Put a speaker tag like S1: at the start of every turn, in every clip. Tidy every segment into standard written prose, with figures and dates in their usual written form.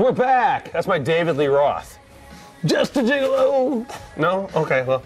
S1: we're back. That's my David Lee Roth. Just a gigolo. No? Okay, well.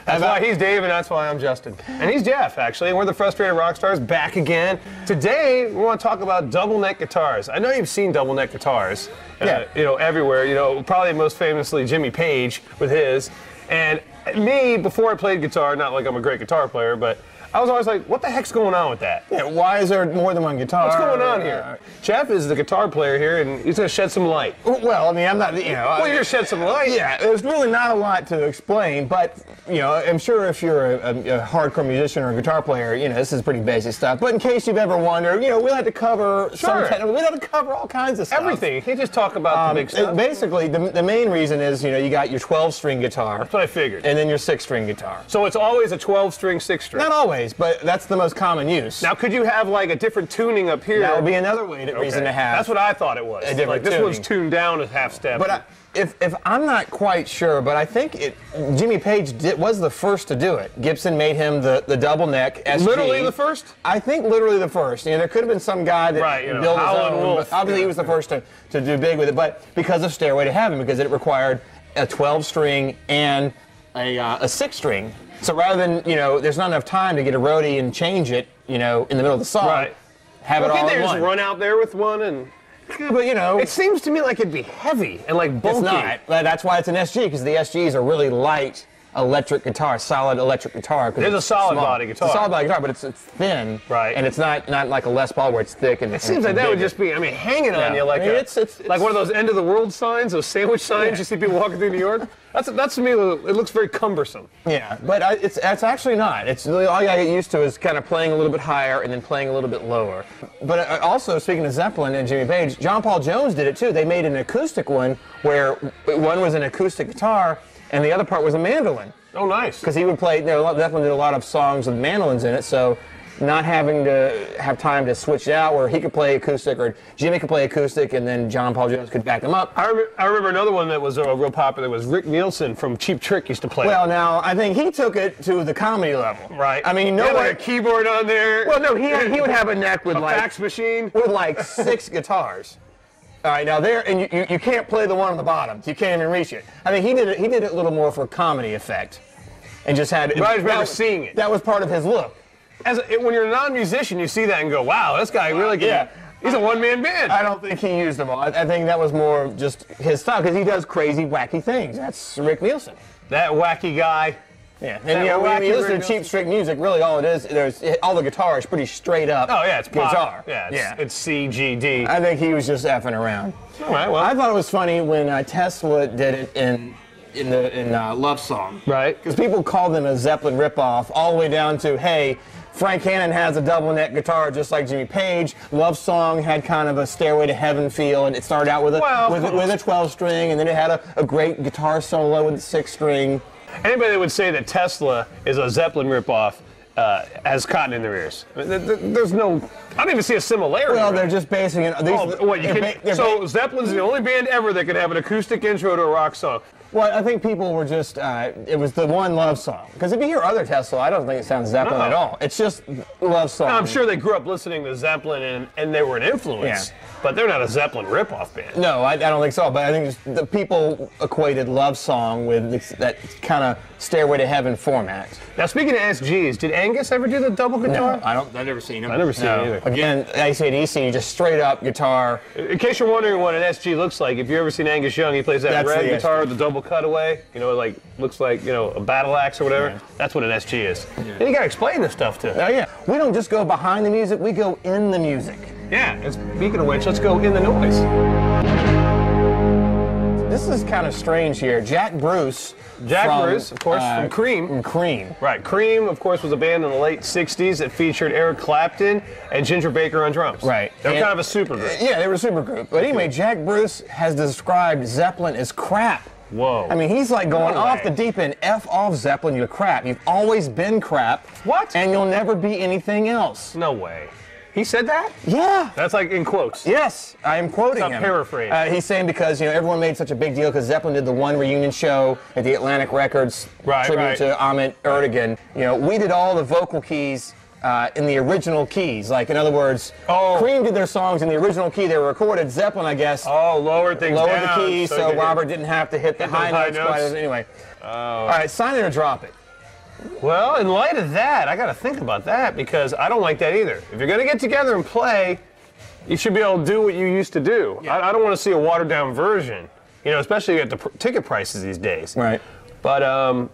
S1: That's why he's Dave and that's why I'm Justin. And he's Jeff, actually. And we're the Frustrated Rockstars back again. Today, we want to talk about double neck guitars. I know you've seen double neck guitars, everywhere. You know, probably most famously Jimmy Page with his. And me, before I played guitar, not like I'm a great guitar player, but I was always like, what the heck's going on with that?
S2: Yeah, why is there more than one guitar?
S1: What's going on here? Jeff is the guitar player here, and he's going to shed some light.
S2: Well, I mean, I'm not,
S1: Well, you're going to shed some light.
S2: Yeah, there's really not a lot to explain, but, I'm sure if you're a hardcore musician or a guitar player, this is pretty basic stuff. But in case you've ever wondered, we'll have to cover some technical, we'll have to cover all kinds of stuff.
S1: Everything. You can't just talk about the big stuff.
S2: Basically, the main reason is, you got your 12-string guitar.
S1: That's what I figured.
S2: And then your 6-string guitar.
S1: So it's always a 12-string, 6-string.
S2: Not always, but that's the most common use.
S1: Now, could you have like a different tuning up here?
S2: That would be another reason to have.
S1: That's what I thought it was.
S2: A different
S1: this
S2: tuning.
S1: one's tuned down a half step.
S2: But if I'm not quite sure, but I think Jimmy Page was the first to do it. Gibson made him the double neck SG.
S1: Literally the first?
S2: I think literally the first. There could have been some guy that built his own. But obviously, he was the first to do big with it. But because of Stairway to Heaven, because it required a 12-string and a 6-string. So rather than, there's not enough time to get a roadie and change it, in the middle of the song, have it all in one.
S1: Can't they just run out there with one and...
S2: Yeah, but,
S1: it seems to me like it'd be heavy and like bulky.
S2: It's not. That's why it's an SG, because the SGs are really light electric guitar, solid electric guitar.
S1: There's a solid body guitar.
S2: It's a solid body guitar, but it's thin.
S1: Right.
S2: And it's not like a Les Paul where it's thick and
S1: it seems like that would just be, hanging on you like it's like one of those end of the world signs, those sandwich signs you see people walking through New York. That's to me, it looks very cumbersome.
S2: Yeah, but it's actually not. It's really all you gotta get used to is kind of playing a little bit higher and then playing a little bit lower. But also, speaking of Zeppelin and Jimmy Page, John Paul Jones did it too. They made an acoustic one where one was an acoustic guitar and the other part was a mandolin.
S1: Oh, nice.
S2: Because he would play, Zeppelin did a lot of songs with mandolins in it, so not having to have time to switch it out where he could play acoustic or Jimmy could play acoustic and then John Paul Jones could back him up.
S1: I remember another one that was real popular was Rick Nielsen from Cheap Trick used to play.
S2: Well, now, I think he took it to the comedy level.
S1: Right.
S2: I mean,
S1: he had like a keyboard on there.
S2: Well, no, he would have a neck with
S1: a fax machine.
S2: With like 6 guitars. All right, now there, and you can't play the one on the bottom. You can't even reach it. I mean, he did it a little more for comedy effect. And just had.
S1: But I remember seeing it.
S2: That was part of his look.
S1: When you're a non-musician, you see that and go, "Wow, this guy really can." Yeah. He's a one-man band.
S2: I don't think he used them all. I think that was more just his style because he does crazy, wacky things. That's Rick Nielsen.
S1: That wacky guy.
S2: Yeah, and when you listen to Cheap Trick music, really all it is, all the guitar is pretty straight up.
S1: Oh yeah, it's pop.
S2: Guitar.
S1: Yeah, it's C, G, D.
S2: I think he was just effing around.
S1: All right, well.
S2: I thought it was funny when Tesla did it in Love Song.
S1: Right.
S2: Because people call them a Zeppelin ripoff, all the way down to, hey, Frank Hannon has a double neck guitar just like Jimmy Page. Love Song had kind of a Stairway to Heaven feel, and it started out with a 12-string, and then it had a great guitar solo with a 6-string.
S1: Anybody that would say that Tesla is a Zeppelin ripoff has cotton in their ears. There's no, I don't even see a similarity.
S2: Well, they're just basing it.
S1: So Zeppelin's the only band ever that could have an acoustic intro to a rock song.
S2: Well, I think people were just, it was the one Love Song. Because if you hear other Tesla, I don't think it sounds Zeppelin at all. It's just Love Song.
S1: Now, I'm sure they grew up listening to Zeppelin and they were an influence.
S2: Yeah.
S1: But they're not a Zeppelin ripoff band.
S2: No, I don't think so. But I think just the people equated Love Song with that kind of Stairway to Heaven format.
S1: Now, speaking of SGs, did Angus ever do the double guitar?
S2: No, I've never seen him.
S1: I've never seen it either.
S2: Again, AC/DC, just straight up guitar.
S1: In case you're wondering what an SG looks like, if you've ever seen Angus Young, he plays that red guitar with the double cutaway. It like looks like a battle axe or whatever. Yeah. That's what an SG is. Yeah. And you got to explain this stuff too.
S2: Oh yeah. We don't just go behind the music; we go in the music.
S1: Yeah. And speaking of which, let's go in the noise.
S2: This is kind of strange here. Jack Bruce,
S1: of course, from Cream.
S2: From Cream.
S1: Right. Cream, of course, was a band in the late 60s that featured Eric Clapton and Ginger Baker on drums.
S2: Right.
S1: They were kind of a supergroup.
S2: Yeah, they were a supergroup. But anyway, Jack Bruce has described Zeppelin as crap.
S1: Whoa.
S2: I mean, he's like going off the deep end. F off, Zeppelin, you're crap. You've always been crap.
S1: What?
S2: And you'll never be anything else.
S1: No way. He said that?
S2: Yeah.
S1: That's like in quotes.
S2: Yes, I am quoting him.
S1: Paraphrase.
S2: He's saying because everyone made such a big deal because Zeppelin did the one reunion show at the Atlantic Records tribute to Ahmet Ertegun. We did all the vocal keys in the original keys. Like, in other words, Cream did their songs in the original key they were recorded. Zeppelin, I guess,
S1: lowered things
S2: lowered
S1: down.
S2: the keys so Robert didn't have to hit the high notes. Anyway. All right, sign it or drop it.
S1: Well, in light of that, I got to think about that because I don't like that either. If you're going to get together and play, you should be able to do what you used to do. Yeah. I don't want to see a watered-down version, especially at the ticket prices these days.
S2: Right.
S1: But, all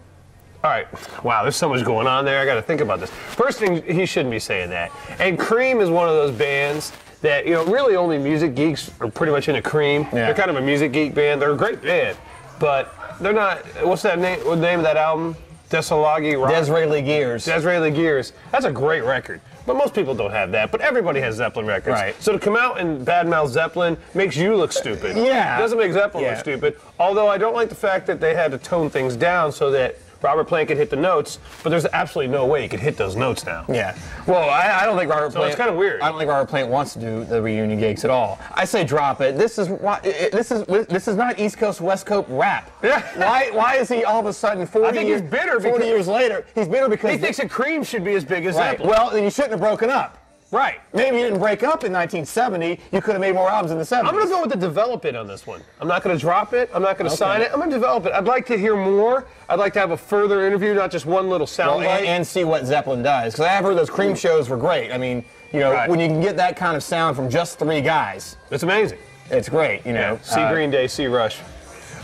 S1: right. Wow, there's so much going on there. I got to think about this. First thing, he shouldn't be saying that. And Cream is one of those bands that, really only music geeks are pretty much into Cream. Yeah. They're kind of a music geek band. They're a great band, but they're not. What's that name? What's the name of that album?
S2: Disraeli Gears.
S1: Disraeli Gears. That's a great record. But most people don't have that. But everybody has Zeppelin records.
S2: Right.
S1: So to come out and badmouth Zeppelin makes you look stupid.
S2: Yeah.
S1: It doesn't make Zeppelin look stupid. Although I don't like the fact that they had to tone things down so that Robert Plant could hit the notes, but there's absolutely no way he could hit those notes now.
S2: Yeah. Well, I don't think Robert Plant.
S1: So it's kind of weird.
S2: I don't think Robert Plant wants to do the reunion gigs at all. I say drop it. This is not East Coast West Coast rap.
S1: Yeah.
S2: Why is he all of a sudden 40
S1: I think he's bitter
S2: 40 years later? He's bitter because
S1: he thinks that Cream should be as big as
S2: right.
S1: Zeppelin.
S2: Well, then you shouldn't have broken up.
S1: Right.
S2: Maybe you didn't break up in 1970. You could have made more albums in the 70s.
S1: I'm going to go with the develop it on this one. I'm not going to drop it. I'm not going to sign it. I'm going to develop it. I'd like to hear more. I'd like to have a further interview, not just one little soundbite.
S2: And see what Zeppelin does. Because I have heard those Cream shows were great. I mean, when you can get that kind of sound from just 3 guys.
S1: It's amazing.
S2: It's great,
S1: See Green Day, see Rush.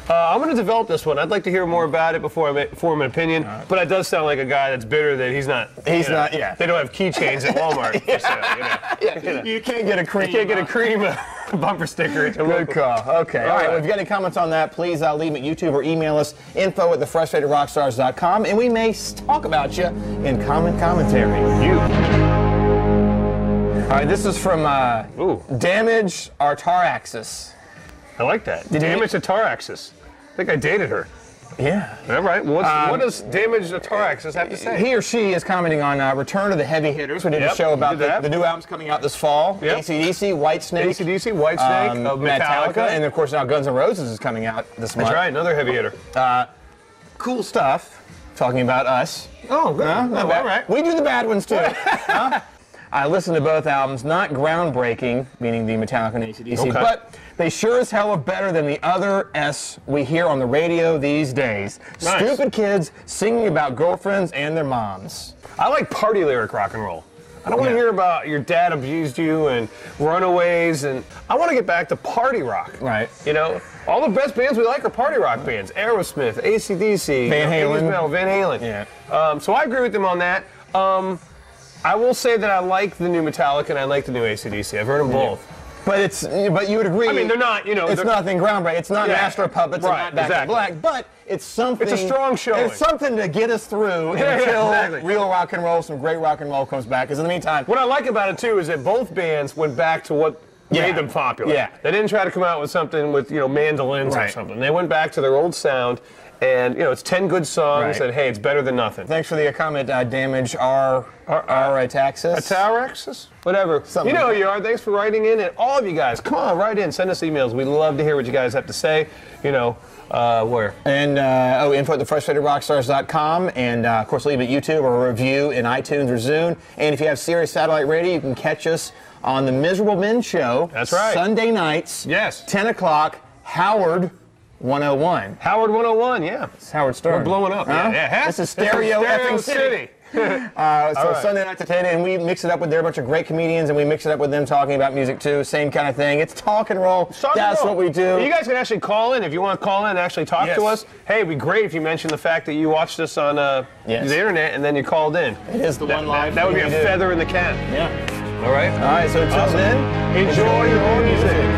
S1: I'm going to develop this one. I'd like to hear more about it before I form an opinion. Right. But it does sound like a guy that's bitter that he's not.
S2: He's not. Yeah.
S1: They don't have keychains at Walmart.
S2: You can't get a Cream.
S1: You can't get a Cream bumper sticker.
S2: Good call. Okay. All right. Well, if you got any comments on that, please leave them at YouTube or email us info@thefrustratedrockstars.com, and we may talk about you in commentary. All right. This is from Damage Our Tar Axis.
S1: I like that. Damage the Tar Axis. I think I dated her.
S2: Yeah.
S1: All right. Well, what does Damage the Tar Axis have to say?
S2: He or she is commenting on Return of the Heavy Hitters. We did a show about the new albums coming out this fall.
S1: Yep.
S2: AC/DC, Whitesnake.
S1: AC/DC, Whitesnake, Metallica.
S2: And, of course, now Guns N' Roses is coming out this month.
S1: That's right. Another heavy hitter.
S2: Cool stuff. Talking about us.
S1: Oh, good.
S2: All right. We do the bad ones, too. I listened to both albums. Not groundbreaking, meaning the Metallica and AC/DC, but they sure as hell are better than the other S we hear on the radio these days. Nice. Stupid kids singing about girlfriends and their moms.
S1: I like party lyric rock and roll. I don't want to hear about your dad abused you and Runaways, and I want to get back to party rock.
S2: Right.
S1: All the best bands we like are party rock bands. Aerosmith, AC/DC,
S2: Van Halen.
S1: Van Halen.
S2: Yeah.
S1: So I agree with them on that. I will say that I like the new Metallica and I like the new AC/DC. I've heard them both.
S2: But you would agree.
S1: I mean, they're not,
S2: it's nothing groundbreaking. It's not Master of Puppets,
S1: right,
S2: it's not Back in Black, but it's something.
S1: It's a strong showing.
S2: It's something to get us through until real rock and roll, some great rock and roll comes back. Because in the meantime,
S1: what I like about it too is that both bands went back to what made them popular.
S2: Yeah.
S1: They didn't try to come out with something with mandolins or something. They went back to their old sound. And, it's 10 good songs, and hey, it's better than nothing.
S2: Thanks for the comment, Damage Our Taxis.
S1: Ataxis? Whatever.
S2: Something
S1: who you are. Thanks for writing in. And all of you guys, come on, write in. Send us emails. We love to hear what you guys have to say. Where?
S2: And, info@thefrustratedrockstars.com. And, of course, leave it at YouTube or a review in iTunes or Zune. And if you have Sirius Satellite Radio, you can catch us on the Miserable Men Show.
S1: That's right.
S2: Sunday nights.
S1: Yes.
S2: 10 o'clock, Howard 101.
S1: Howard 101, yeah.
S2: It's Howard Stern.
S1: We're blowing up.
S2: Huh?
S1: Yeah.
S2: This is Stereo effing City.
S1: Right.
S2: Sunday night to 10, and we mix it up with a bunch of great comedians, and we mix it up with them talking about music too. Same kind of thing. It's talk and roll. That's what we do.
S1: You guys can actually call in if you want to call in and actually talk to us. Hey, it'd be great if you mentioned the fact that you watched us on the internet and then you called in.
S2: It is the one live.
S1: That would be a feather in the cap.
S2: Yeah.
S1: All right.
S2: So until then,
S1: enjoy your music.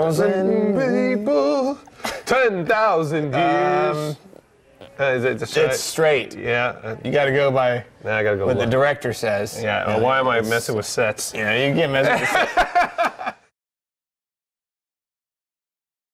S1: People, 10,000 years.
S2: It's straight.
S1: Yeah.
S2: You got to go by
S1: I gotta go
S2: what the director says.
S1: Yeah. Why am I messing with sets?
S2: Yeah, you can't mess with sets.